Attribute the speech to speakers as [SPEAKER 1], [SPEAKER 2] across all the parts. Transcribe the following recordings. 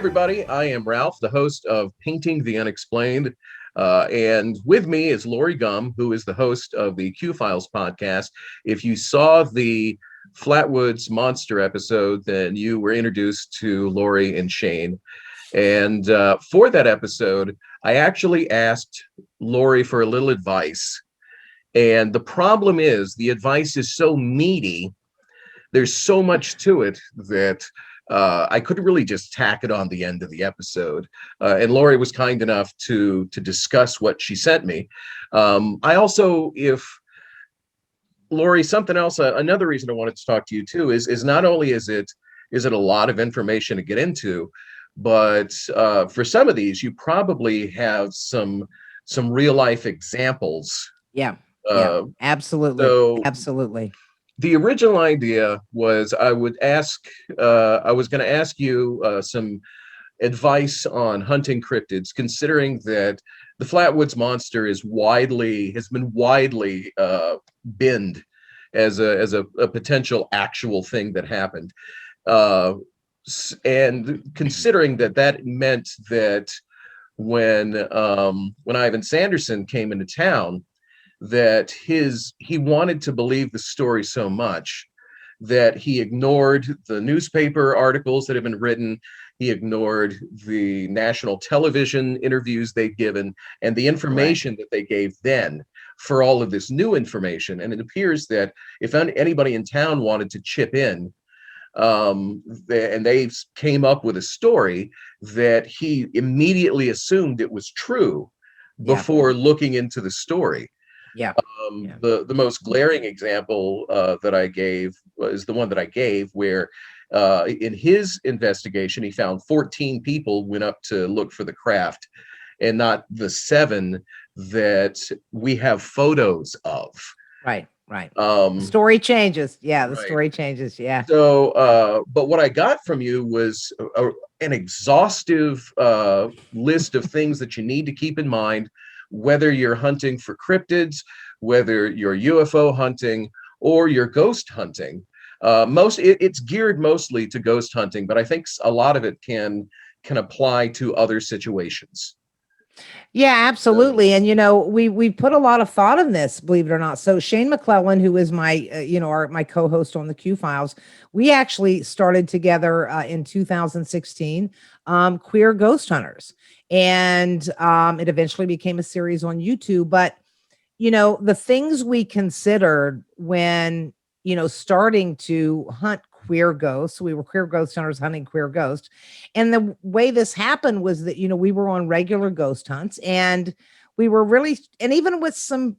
[SPEAKER 1] everybody. I am Ralph, the host of Painting the Unexplained. And with me is Lori Gum, who is the host of the Q Files podcast. If you saw the Flatwoods Monster episode, then you were introduced to Lori and Shane. And for that episode, I actually asked Lori for a little advice. And the problem is the advice is so meaty. There's so much to it that I couldn't really just tack it on the end of the episode. And Lori was kind enough to discuss what she sent me. I also, if Lori, something else, another reason I wanted to talk to you too is not only is it a lot of information to get into, but for some of these, you probably have some real life examples.
[SPEAKER 2] Yeah, absolutely.
[SPEAKER 1] So
[SPEAKER 2] Absolutely.
[SPEAKER 1] the original idea was I was going to ask you some advice on hunting cryptids, considering that the Flatwoods Monster has been widely binned as a potential actual thing that happened. And considering that meant that when Ivan Sanderson came into town, that he wanted to believe the story so much that he ignored the newspaper articles that have been written. He ignored the national television interviews they'd given and the information that they gave then for all of this new information. And it appears that if anybody in town wanted to chip in, and they came up with a story, that he immediately assumed it was true before looking into the story. The most glaring example that I gave was the one that I gave where in his investigation, he found 14 people went up to look for the craft and not the 7 that we have photos of.
[SPEAKER 2] Right. The story changes. The story changes. Yeah.
[SPEAKER 1] So, but what I got from you was an exhaustive list of things that you need to keep in mind, whether you're hunting for cryptids, whether you're UFO hunting, or you're ghost hunting. It's geared mostly to ghost hunting, but I think a lot of it can apply to other situations.
[SPEAKER 2] Yeah, absolutely. And we put a lot of thought in this, believe it or not. So Shane McClellan, who is my my co-host on the Q Files, we actually started together in 2016, Queer Ghost Hunters, and it eventually became a series on YouTube. But the things we considered when starting to hunt queer ghosts. We were queer ghost hunters hunting queer ghosts. And the way this happened was that, we were on regular ghost hunts and we were really, and even with some,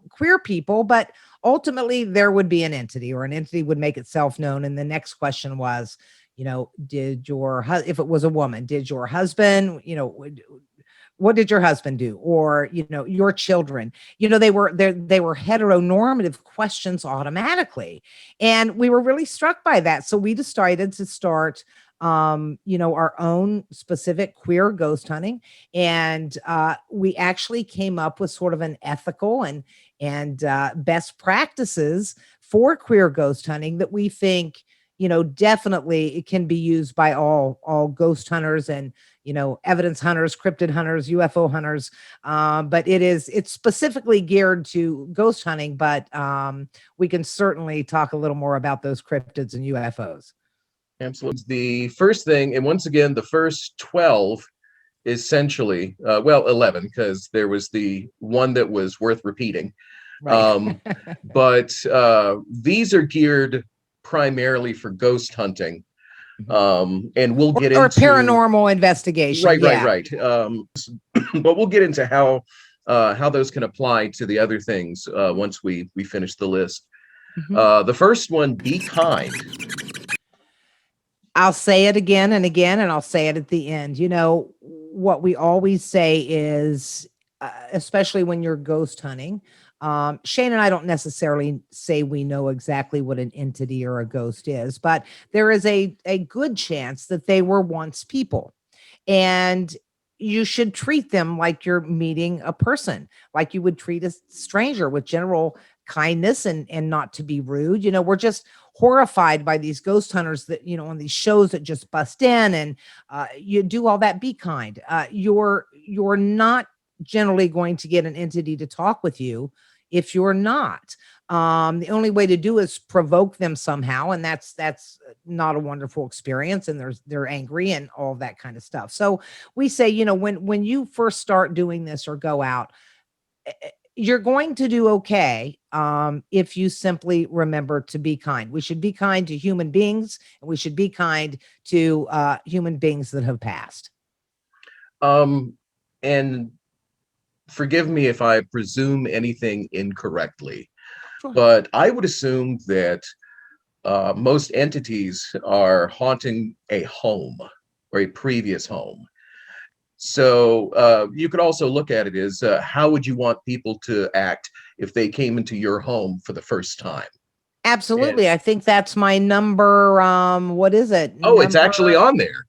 [SPEAKER 2] queer people, but ultimately there would be an entity or an entity would make itself known. And the next question was, if it was a woman, did your husband, what did your husband do? Or, your children, they were heteronormative questions automatically. And we were really struck by that. So we decided to start, our own specific queer ghost hunting. And we actually came up with sort of an ethical and best practices for queer ghost hunting that we think, definitely it can be used by all ghost hunters and, evidence hunters, cryptid hunters, UFO hunters. But it's specifically geared to ghost hunting, but we can certainly talk a little more about those cryptids and UFOs.
[SPEAKER 1] Absolutely. The first thing, and once again, the first 12 essentially, 11, because there was the one that was worth repeating.
[SPEAKER 2] Right.
[SPEAKER 1] But these are geared primarily for ghost hunting. And we'll get into
[SPEAKER 2] paranormal investigation.
[SPEAKER 1] Right. But we'll get into how those can apply to the other things once we finish the list. The first one, be kind.
[SPEAKER 2] I'll say it again and again, and I'll say it at the end. What we always say is, especially when you're ghost hunting, Shane and I don't necessarily say we know exactly what an entity or a ghost is, but there is a good chance that they were once people. And you should treat them like you're meeting a person, like you would treat a stranger with general kindness and not to be rude. We're just horrified by these ghost hunters that, on these shows that just bust in and you do all that. Be kind. You're not generally going to get an entity to talk with you if you're not. The only way to do is provoke them somehow, and that's not a wonderful experience, and they're angry and all that kind of stuff. So we say, when you first start doing this or go out, you're going to do okay if you simply remember to be kind. We should be kind to human beings, and we should be kind to human beings that have passed.
[SPEAKER 1] And forgive me if I presume anything incorrectly,
[SPEAKER 2] Sure.
[SPEAKER 1] but I would assume that most entities are haunting a home or a previous home. So you could also look at it as how would you want people to act if they came into your home for the first time? And
[SPEAKER 2] Absolutely. I think that's my number. What is it?
[SPEAKER 1] oh, it's actually on there.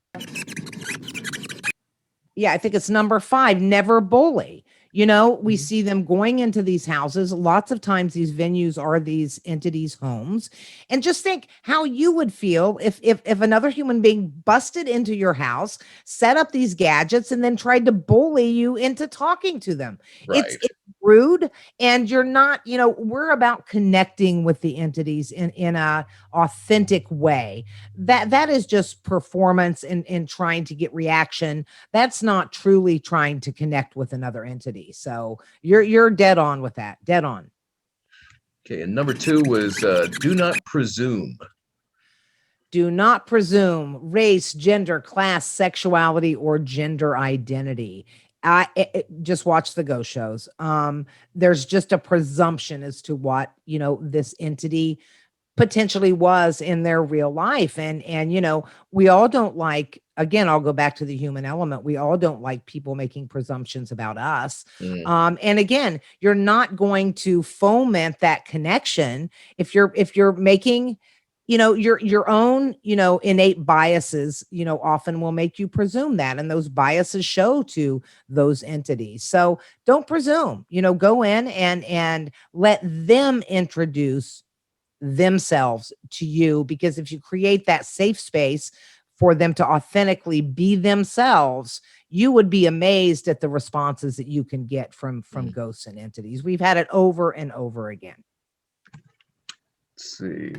[SPEAKER 2] Yeah, I think it's number 5, never bully. We see them going into these houses. Lots of times these venues are these entities' homes. And just think how you would feel if another human being busted into your house, set up these gadgets, and then tried to bully you into talking to them. It's
[SPEAKER 1] Right.
[SPEAKER 2] it's rude, and you're not, we're about connecting with the entities in a authentic way. That is just performance and trying to get reaction. That's not truly trying to connect with another entity. So you're dead on with that. Dead on.
[SPEAKER 1] Okay. And number 2 was do not presume.
[SPEAKER 2] Do not presume race, gender, class, sexuality, or gender identity. Just watch the ghost shows. There's just a presumption as to what, this entity potentially was in their real life. And we all don't like, again, I'll go back to the human element. We all don't like people making presumptions about us.
[SPEAKER 1] Mm,
[SPEAKER 2] And again, you're not going to foment that connection if you're making, your own, innate biases, often will make you presume that, and those biases show to those entities. So don't presume, go in and let them introduce themselves to you, because if you create that safe space for them to authentically be themselves, you would be amazed at the responses that you can get from
[SPEAKER 1] mm.
[SPEAKER 2] ghosts and entities. We've had it over and over again.
[SPEAKER 1] Let's see.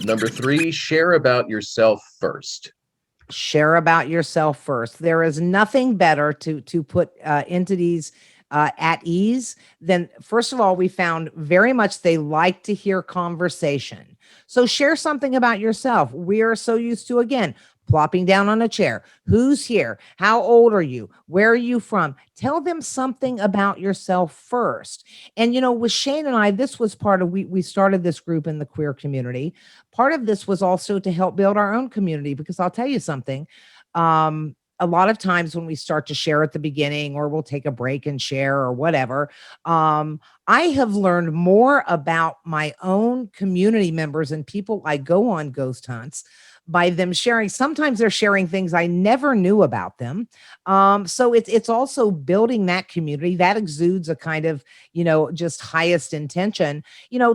[SPEAKER 1] Number 3, share about yourself first.
[SPEAKER 2] Share about yourself first. There is nothing better to put entities at ease than, first of all, we found very much they like to hear conversation. So share something about yourself. We are so used to, again, plopping down on a chair. Who's here? How old are you? Where are you from? Tell them something about yourself first. And with Shane and I, this was part of, we started this group in the queer community. Part of this was also to help build our own community, because I'll tell you something. A lot of times when we start to share at the beginning, or we'll take a break and share or whatever, I have learned more about my own community members and people I go on ghost hunts by them sharing. Sometimes they're sharing things I never knew about them. So it's also building that community that exudes a kind of, just highest intention.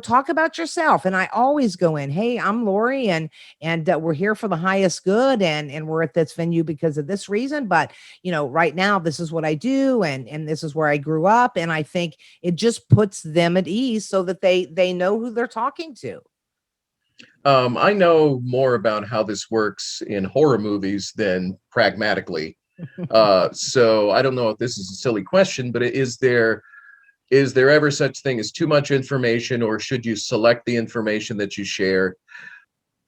[SPEAKER 2] Talk about yourself. And I always go in, hey, I'm Lori, and we're here for the highest good, and we're at this venue because of this reason. But right now, this is what I do, and this is where I grew up. And I think it just puts them at ease so that they know who they're talking to.
[SPEAKER 1] I know more about how this works in horror movies than pragmatically. So I don't know if this is a silly question, but is there ever such thing as too much information, or should you select the information that you share?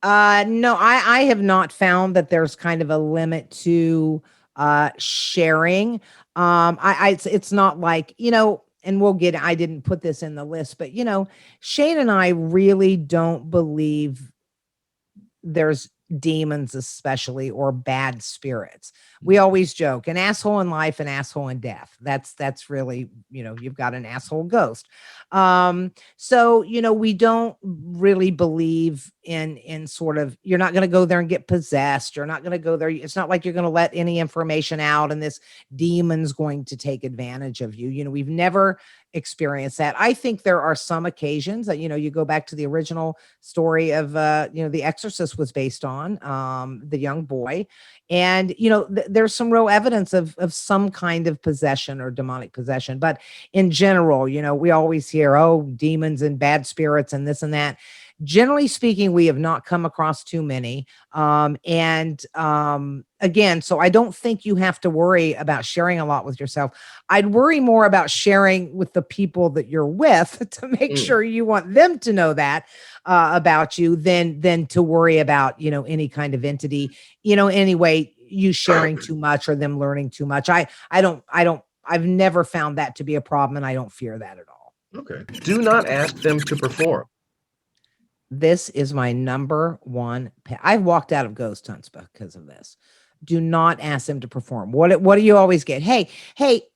[SPEAKER 2] No, I have not found that there's kind of a limit to sharing. It's not like, and we'll get, I didn't put this in the list, but Shane and I really don't believe there's demons, especially, or bad spirits. We always joke, an asshole in life, an asshole in death. That's really, you've got an asshole ghost. So we don't really believe in sort of, you're not going to go there and get possessed. You're not going to go there. It's not like you're going to let any information out and this demon's going to take advantage of you. We've never experience that. I think there are some occasions that, you go back to the original story of, The Exorcist was based on, the young boy. And, there's some real evidence of some kind of possession or demonic possession. But in general, we always hear, oh, demons and bad spirits and this and that. Generally speaking, we have not come across too many. Again, so I don't think you have to worry about sharing a lot with yourself. I'd worry more about sharing with the people that you're with to make
[SPEAKER 1] Mm.
[SPEAKER 2] sure you want them to know that about you than to worry about, any kind of entity, anyway, you sharing too much or them learning too much. I've never found that to be a problem, and I don't fear that at all.
[SPEAKER 1] Okay. Do not ask them to perform.
[SPEAKER 2] This is my number one I've walked out of ghost hunts because of this. Do not ask them to perform. What do you always get? Hey,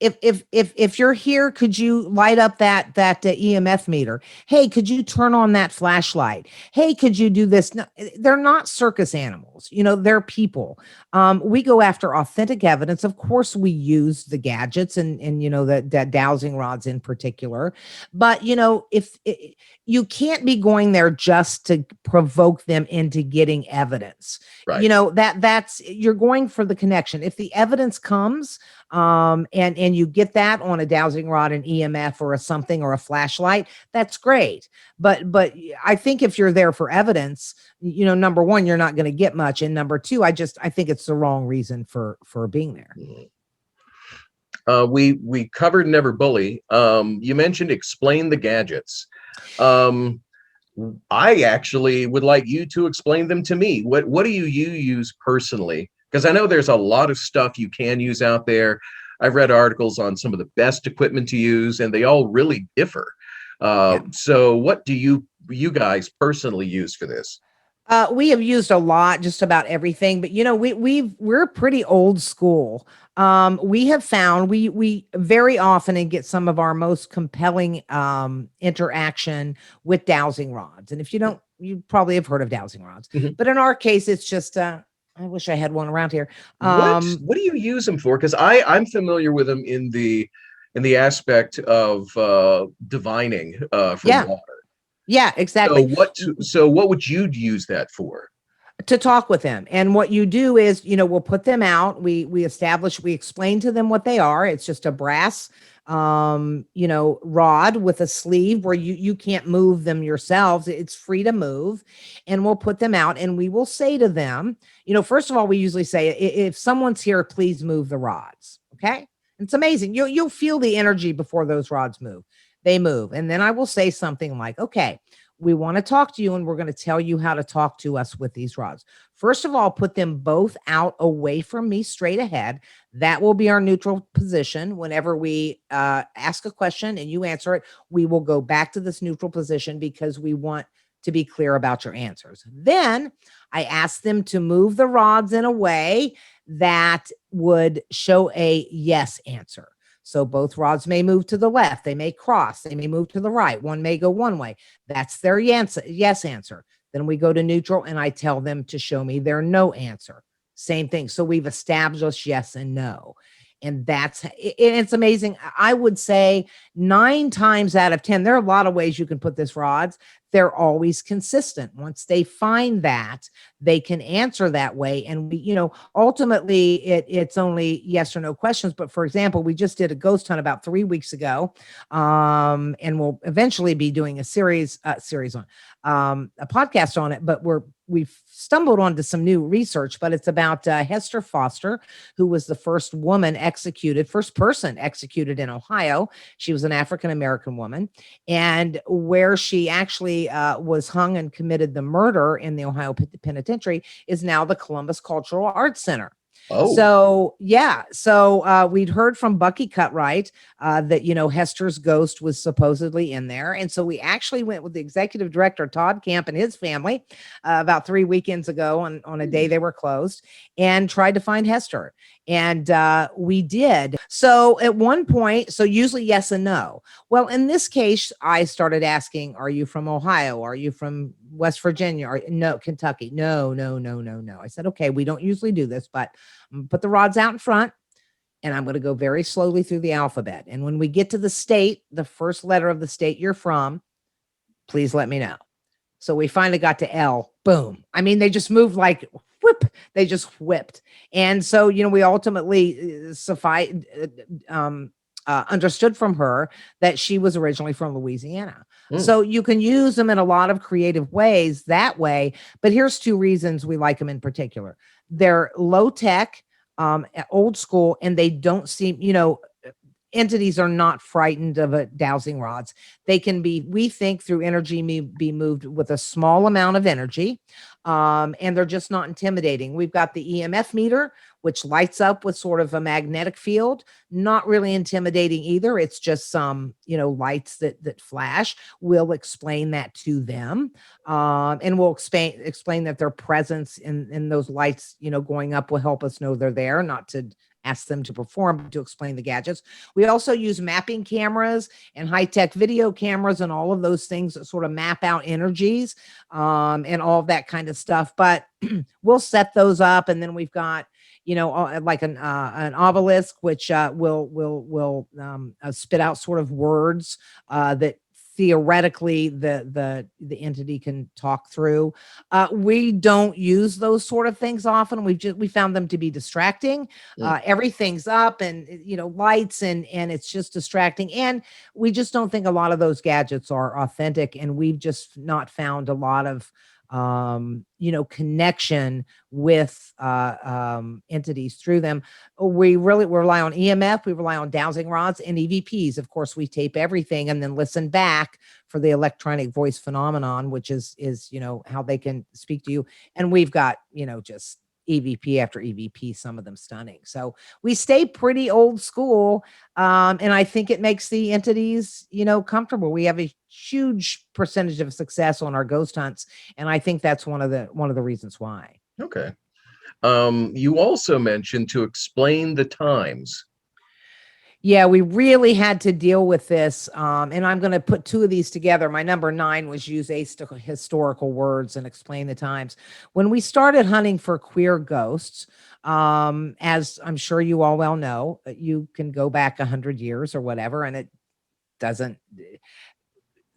[SPEAKER 2] if you're here, could you light up that EMF meter? Hey, could you turn on that flashlight? Hey, could you do this? No, they're not circus animals. They're people. We go after authentic evidence. Of course, we use the gadgets and the dowsing rods in particular. But if you can't be going there just to provoke them into getting evidence.
[SPEAKER 1] Right.
[SPEAKER 2] That's you're going for the connection. If the evidence comes, and you get that on a dowsing rod, an EMF or a something or a flashlight, that's great. But I think if you're there for evidence, number one, you're not going to get much, and number two, I think it's the wrong reason for being there.
[SPEAKER 1] We covered Never Bully. You mentioned explain the gadgets. I actually would like you to explain them to me. What do you use personally? Because I know there's a lot of stuff you can use out there. I've read articles on some of the best equipment to use, and they all really differ.
[SPEAKER 2] Yeah.
[SPEAKER 1] So what do you guys personally use for this?
[SPEAKER 2] We have used a lot, just about everything, but we're pretty old school. We have found we very often and get some of our most compelling interaction with dowsing rods. And if you don't, you probably have heard of dowsing rods,
[SPEAKER 1] Mhm.
[SPEAKER 2] but in our case, it's just I wish I had one around here.
[SPEAKER 1] What do you use them for? Because I'm familiar with them in the aspect of divining for
[SPEAKER 2] Yeah,
[SPEAKER 1] water.
[SPEAKER 2] yeah,
[SPEAKER 1] So
[SPEAKER 2] exactly.
[SPEAKER 1] what would you use that for?
[SPEAKER 2] To talk with them. And what you do is, we'll put them out. We explain to them what they are. It's just a brass rod with a sleeve where you can't move them yourselves. It's free to move. And we'll put them out and we will say to them, first of all, we usually say, if someone's here, please move the rods. Okay. It's amazing. You'll feel the energy before those rods move. They move. And then I will say something like, okay, we want to talk to you and we're going to tell you how to talk to us with these rods. First of all, put them both out away from me, straight ahead. That will be our neutral position. Whenever we ask a question and you answer it, we will go back to this neutral position because we want to be clear about your answers. Then I ask them to move the rods in a way that would show a yes answer. So both rods may move to the left, they may cross, they may move to the right, one may go one way. That's their yes answer. Then we go to neutral and I tell them to show me their no answer. Same thing. So we've established yes and no. And it's amazing. I would say 9 times out of 10, there are a lot of ways you can put this rods. They're always consistent. Once they find that, they can answer that way. And ultimately it's only yes or no questions. But for example, we just did a ghost hunt about 3 weeks ago. And we'll eventually be doing a series on a podcast on it, but we've stumbled onto some new research, but it's about Hester Foster, who was the first person executed in Ohio. She was an African-American woman, and where she actually was hung and committed the murder in the Ohio penitentiary is now the Columbus Cultural Arts Center.
[SPEAKER 1] Oh,
[SPEAKER 2] So yeah, so we'd heard from Bucky Cutright that Hester's ghost was supposedly in there, and so we actually went with the executive director Todd Camp and his family about 3 weekends ago on a day they were closed, and tried to find Hester, and we did. So at one point, so usually yes and no. Well, in this case, I started asking, "Are you from Ohio? Are you from West Virginia? Or no, Kentucky? No, no, no, no, no." I said, "Okay, we don't usually do this, but put the rods out in front. and I'm going to go very slowly through the alphabet. And when we get to the state, the first letter of the state you're from, please let me know. So we finally got to L. Boom. I mean, they just moved like whip. They just whipped. And so, we ultimately understood from her that she was originally from Louisiana.
[SPEAKER 1] Mm,
[SPEAKER 2] So you can use them in a lot of creative ways that way. But here's two reasons we like them in particular. They're low tech, old school, and they don't seem, entities are not frightened of a dowsing rods. They can be, we think, through energy, be moved with a small amount of energy, and they're just not intimidating. We've got the EMF meter, which lights up with sort of a magnetic field. Not really intimidating either. It's just some, lights that flash. We'll explain that to them, and we'll explain that their presence in those lights, going up will help us know they're there, not to ask them to perform, to explain the gadgets. We also use mapping cameras and high-tech video cameras and all of those things that sort of map out energies, and all of that kind of stuff. But we'll set those up, and then we've got, like an obelisk, which will spit out sort of words that theoretically the entity can talk through. We don't use those sort of things often. We found them to be distracting.
[SPEAKER 1] mm.
[SPEAKER 2] Everything's up, and lights, and it's just distracting. And we just don't think a lot of those gadgets are authentic, and we've just not found a lot of connection with entities through them. We rely on EMF, we rely on dowsing rods and EVPs. Of course, we tape everything and then listen back for the electronic voice phenomenon, which is how they can speak to you. And we've got, just EVP after EVP, some of them stunning. So we stay pretty old school. And I think it makes the entities, comfortable. We have a huge percentage of success on our ghost hunts. And I think that's one of the reasons why.
[SPEAKER 1] Okay. You also mentioned to explain the times.
[SPEAKER 2] Yeah, we really had to deal with this. And I'm going to put two of these together. My number 9 was use historical words and explain the times. When we started hunting for queer ghosts, as I'm sure you all well know, you can go back 100 years or whatever, and it doesn't,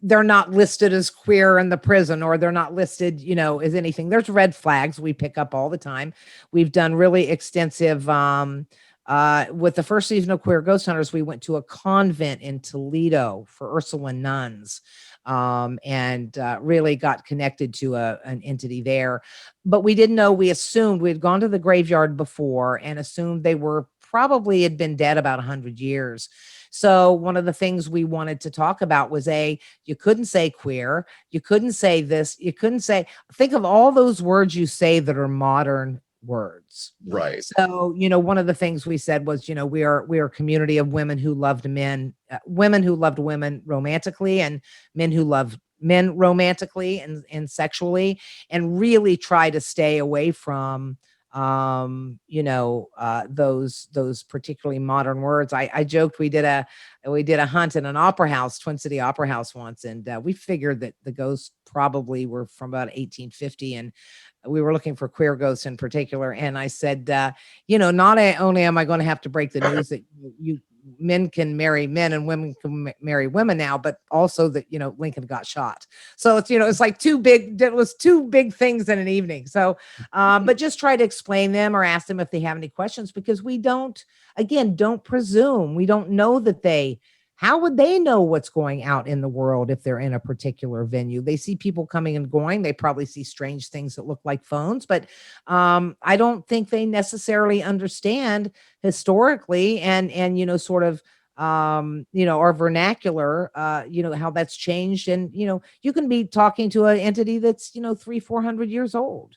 [SPEAKER 2] they're not listed as queer in the prison, or they're not listed, as anything. There's red flags we pick up all the time. We've done really extensive, with the first season of Queer Ghost Hunters, we went to a convent in Toledo for Ursuline nuns, and really got connected to an entity there. But we didn't know, we assumed, we had gone to the graveyard before and assumed they were probably had been dead about 100 years. So one of the things we wanted to talk about was you couldn't say queer, you couldn't say this, you couldn't say, think of all those words you say that are modern words.
[SPEAKER 1] Right.
[SPEAKER 2] So, one of the things we said was, we are a community of women who loved men, women who loved women romantically, and men who loved men romantically and sexually, and really try to stay away from those particularly modern words. I joked we did a hunt in an opera house, Twin City Opera House once, and we figured that the ghosts probably were from about 1850, and we were looking for queer ghosts in particular. And I said, not only am I going to have to break the news that you men can marry men and women can marry women now, but also that, Lincoln got shot. So it's, it's like it was two big things in an evening. So, but just try to explain them or ask them if they have any questions, because we don't presume. We don't know that how would they know what's going out in the world if they're in a particular venue? They see people coming and going. They probably see strange things that look like phones, but I don't think they necessarily understand historically and sort of our vernacular, how that's changed. And, you can be talking to an entity that's, 300-400 years old.